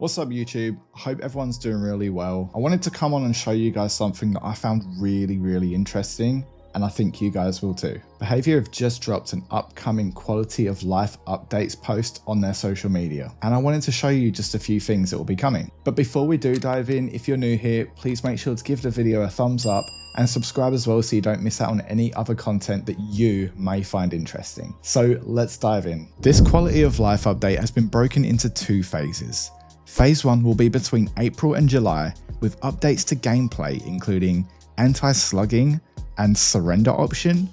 What's up YouTube? I hope everyone's doing really well. I wanted to come on and show you guys something that I found really interesting, and I think you guys will too. Behaviour have just dropped an upcoming quality of life updates post on their social media, and I wanted to show you just a few things that will be coming. But before we do dive in, if you're new here, please make sure to give the video a thumbs up and subscribe as well so you don't miss out on any other content that you may find interesting. So let's dive in. This quality of life update has been broken into two phases. Phase 1 will be between April and July with updates to gameplay including anti-slugging and surrender option,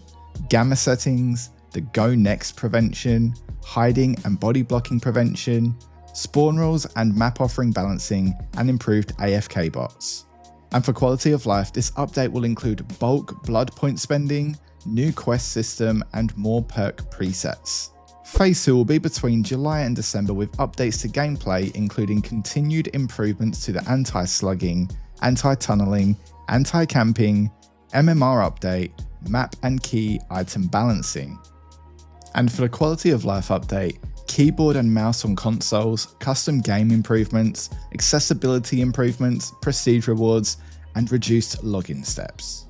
gamma settings, the go next prevention, hiding and body blocking prevention, spawn rules and map offering balancing, and improved AFK bots. And for quality of life, this update will include bulk blood point spending, new quest system, and more perk presets. Phase 2 will be between July and December with updates to gameplay including continued improvements to the anti-slugging, anti-tunneling, anti-camping, MMR update, map and key item balancing. And for the quality of life update, keyboard and mouse on consoles, custom game improvements, accessibility improvements, prestige rewards, and reduced login steps.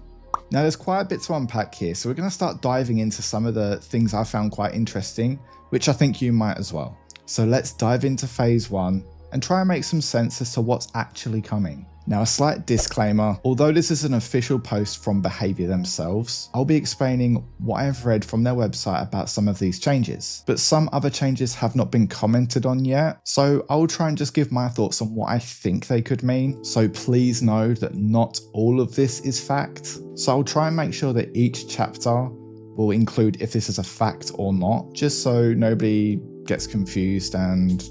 Now there's quite a bit to unpack here, so we're going to start diving into some of the things I found quite interesting, which I think you might as well. So let's dive into phase 1 and try and make some sense as to what's actually coming. Now a slight disclaimer, although this is an official post from Behaviour themselves, I'll be explaining what I've read from their website about some of these changes, but some other changes have not been commented on yet, so I'll try and just give my thoughts on what I think they could mean, so please know that not all of this is fact. So I'll try and make sure that each chapter will include if this is a fact or not, just so nobody gets confused and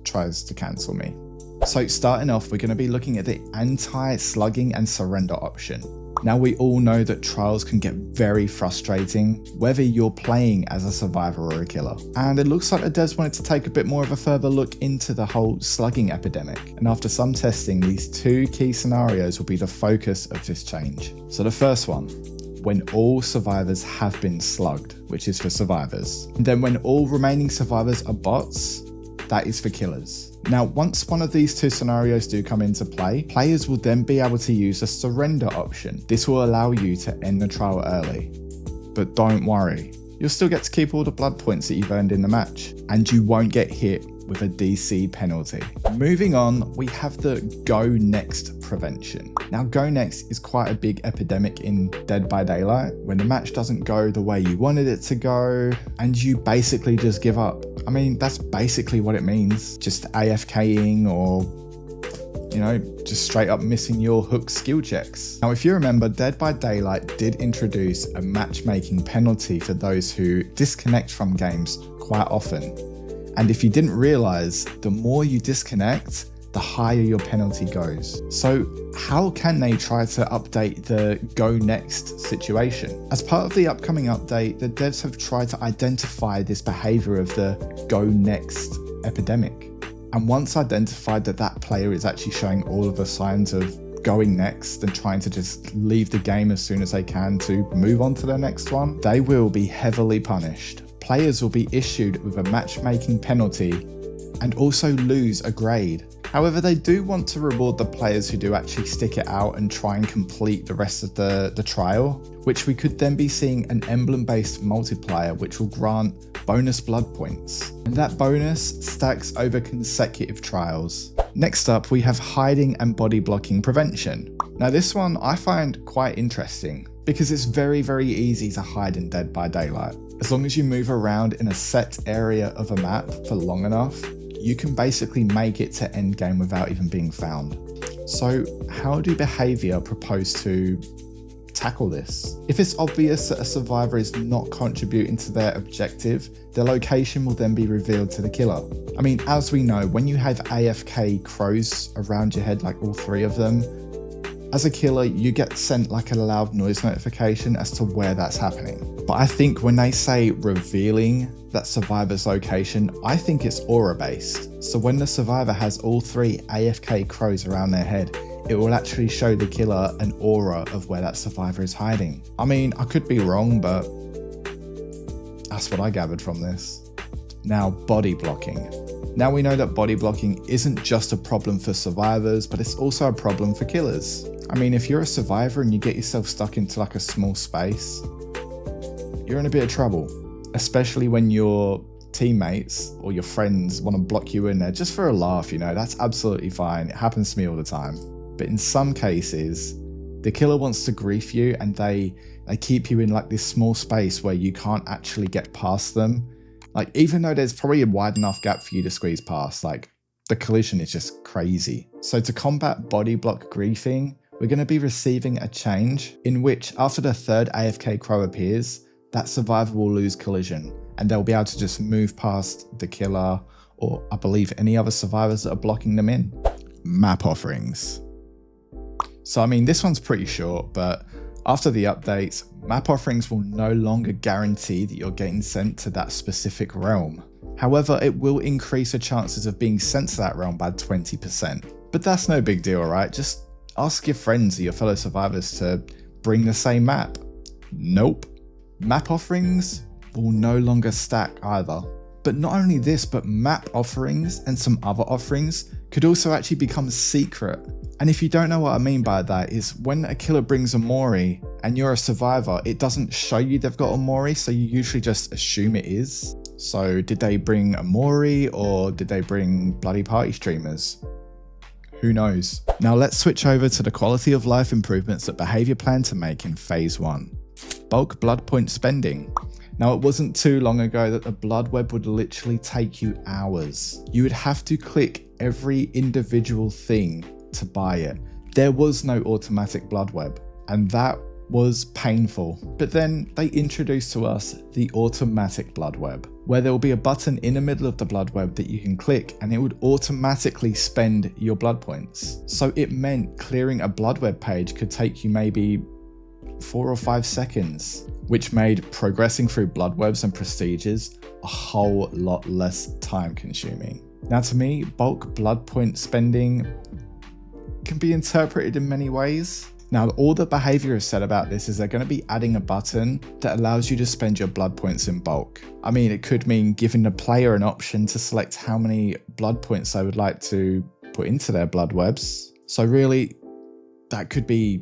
tries to cancel me. So starting off, we're going to be looking at the anti-slugging and surrender option. Now we all know that trials can get very frustrating, whether you're playing as a survivor or a killer. And it looks like the devs wanted to take a bit more of a further look into the whole slugging epidemic. And after some testing, these two key scenarios will be the focus of this change. So the first one, when all survivors have been slugged, which is for survivors. And then when all remaining survivors are bots, that is for killers. Now, once one of these two scenarios do come into play, players will then be able to use a surrender option. This will allow you to end the trial early. But don't worry, you'll still get to keep all the blood points that you've earned in the match, and you won't get hit with a DC penalty. Moving on, we have the go next prevention. Now go next is quite a big epidemic in Dead by Daylight, when the match doesn't go the way you wanted it to go and you basically just give up. I mean, that's basically what it means, just AFKing or just straight up missing your hook skill checks. Now if you remember, Dead by Daylight did introduce a matchmaking penalty for those who disconnect from games quite often. And if you didn't realize, the more you disconnect, the higher your penalty goes. So how can they try to update the go next situation? As part of the upcoming update, the devs have tried to identify this behavior of the go next epidemic. And once identified that player is actually showing all of the signs of going next and trying to just leave the game as soon as they can to move on to the next one, they will be heavily punished. Players will be issued with a matchmaking penalty and also lose a grade. However, they do want to reward the players who do actually stick it out and try and complete the rest of the trial, which we could then be seeing an emblem-based multiplier which will grant bonus blood points. And that bonus stacks over consecutive trials. Next up, we have hiding and body blocking prevention. Now this one I find quite interesting because it's very easy to hide in Dead by Daylight. As long as you move around in a set area of a map for long enough, you can basically make it to endgame without even being found. So how do Behaviour propose to tackle this? If it's obvious that a survivor is not contributing to their objective, their location will then be revealed to the killer. I mean, as we know, when you have AFK crows around your head, like all three of them, as a killer, you get sent like a loud noise notification as to where that's happening. But I think when they say revealing that survivor's location, I think it's aura based. So when the survivor has all three AFK crows around their head, it will actually show the killer an aura of where that survivor is hiding. I mean, I could be wrong, but that's what I gathered from this. Now, body blocking. Now we know that body blocking isn't just a problem for survivors, but it's also a problem for killers. I mean, if you're a survivor and you get yourself stuck into like a small space, you're in a bit of trouble, especially when your teammates or your friends want to block you in there just for a laugh, you know, that's absolutely fine. It happens to me all the time. But in some cases, the killer wants to grief you and they keep you in like this small space where you can't actually get past them. Like, even though there's probably a wide enough gap for you to squeeze past, like the collision is just crazy. So to combat body block griefing, we're going to be receiving a change in which after the third AFK crow appears, that survivor will lose collision and they'll be able to just move past the killer or I believe any other survivors that are blocking them in. Map offerings. So I mean, this one's pretty short, but after the updates, map offerings will no longer guarantee that you're getting sent to that specific realm. However, it will increase the chances of being sent to that realm by 20%. But that's no big deal, right? Just ask your friends or your fellow survivors to bring the same map. Nope. Map offerings will no longer stack either. But not only this, but map offerings and some other offerings could also actually become secret. And if you don't know what I mean by that, is when a killer brings a Mori and you're a survivor, it doesn't show you they've got a Mori, so you usually just assume it is. So did they bring a Mori or did they bring bloody party streamers? Who knows? Now let's switch over to the quality of life improvements that Behaviour plan to make in phase 1. Bulk blood point spending. Now it wasn't too long ago that the blood web would literally take you hours. You would have to click every individual thing to buy it. There was no automatic blood web and that was painful. But then they introduced to us the automatic blood web, where there will be a button in the middle of the blood web that you can click and it would automatically spend your blood points. So it meant clearing a blood web page could take you maybe 4 or 5 seconds, which made progressing through blood webs and prestiges a whole lot less time consuming. Now to me, bulk blood point spending can be interpreted in many ways. Now all the Behaviour has said about this is they're going to be adding a button that allows you to spend your blood points in bulk. I mean, it could mean giving the player an option to select how many blood points they would like to put into their blood webs. So really, that could be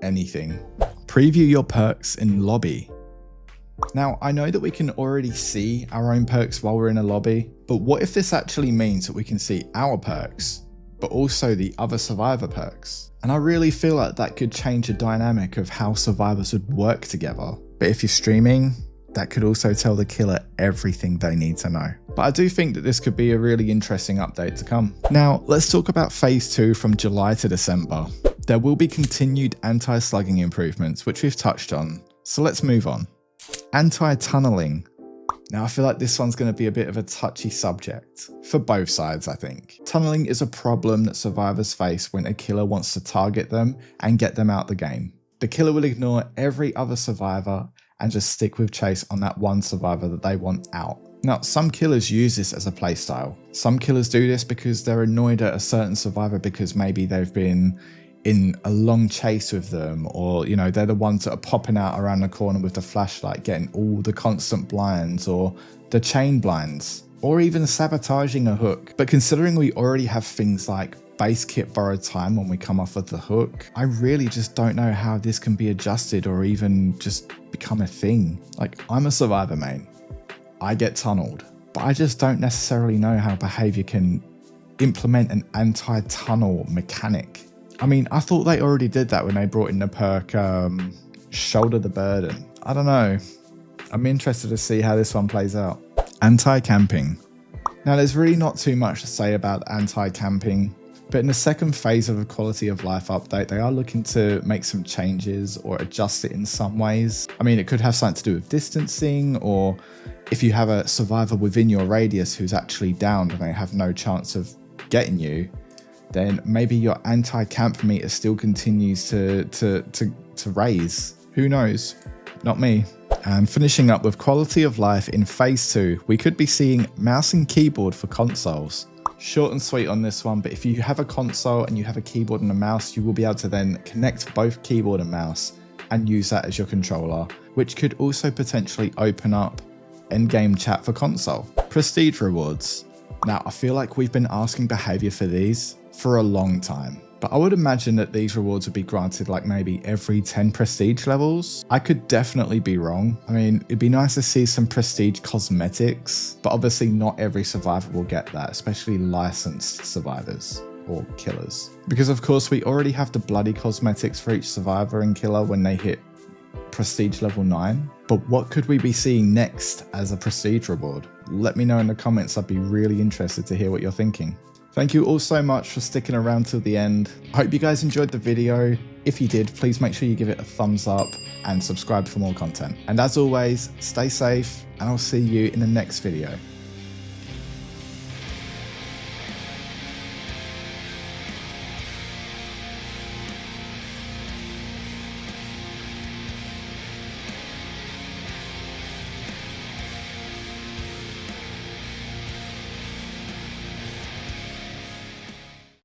anything. Preview your perks in lobby. Now, I know that we can already see our own perks while we're in a lobby, but what if this actually means that we can see our perks, but also the other survivor perks? And I really feel like that could change the dynamic of how survivors would work together. But if you're streaming, that could also tell the killer everything they need to know. But I do think that this could be a really interesting update to come. Now, let's talk about phase 2 from July to December. There will be continued anti-slugging improvements, which we've touched on. So let's move on. Anti-tunneling. Now I feel like this one's going to be a bit of a touchy subject for both sides, I think. Tunneling is a problem that survivors face when a killer wants to target them and get them out the game. The killer will ignore every other survivor and just stick with chase on that one survivor that they want out. Now, some killers use this as a playstyle. Some killers do this because they're annoyed at a certain survivor because maybe they've been in a long chase with them, or you know, they're the ones that are popping out around the corner with the flashlight, getting all the constant blinds or the chain blinds, or even sabotaging a hook. But considering we already have things like base kit borrowed time when we come off of the hook, I really just don't know how this can be adjusted or even just become a thing. Like, I'm a survivor main, I get tunneled, but I just don't necessarily know how Behaviour can implement an anti-tunnel mechanic. I mean, I thought they already did that when they brought in the perk Shoulder the Burden. I don't know. I'm interested to see how this one plays out. Anti-camping. Now, there's really not too much to say about anti-camping, but in the second phase of the quality of life update, they are looking to make some changes or adjust it in some ways. I mean, it could have something to do with distancing, or if you have a survivor within your radius who's actually downed and they have no chance of getting you, then maybe your anti-camp meter still continues to raise. Who knows? Not me. And finishing up with quality of life in phase 2, we could be seeing mouse and keyboard for consoles. Short and sweet on this one, but if you have a console and you have a keyboard and a mouse, you will be able to then connect both keyboard and mouse and use that as your controller, which could also potentially open up endgame chat for console. Prestige rewards. Now, I feel like we've been asking behavior for these for a long time, but I would imagine that these rewards would be granted like maybe every 10 prestige levels. I could definitely be wrong. I mean, it'd be nice to see some prestige cosmetics, but obviously not every survivor will get that, especially licensed survivors or killers. Because of course we already have the bloody cosmetics for each survivor and killer when they hit prestige level 9. But what could we be seeing next as a prestige reward? Let me know in the comments. I'd be really interested to hear what you're thinking. Thank you all so much for sticking around till the end. I hope you guys enjoyed the video. If you did, please make sure you give it a thumbs up and subscribe for more content. And as always, stay safe and I'll see you in the next video.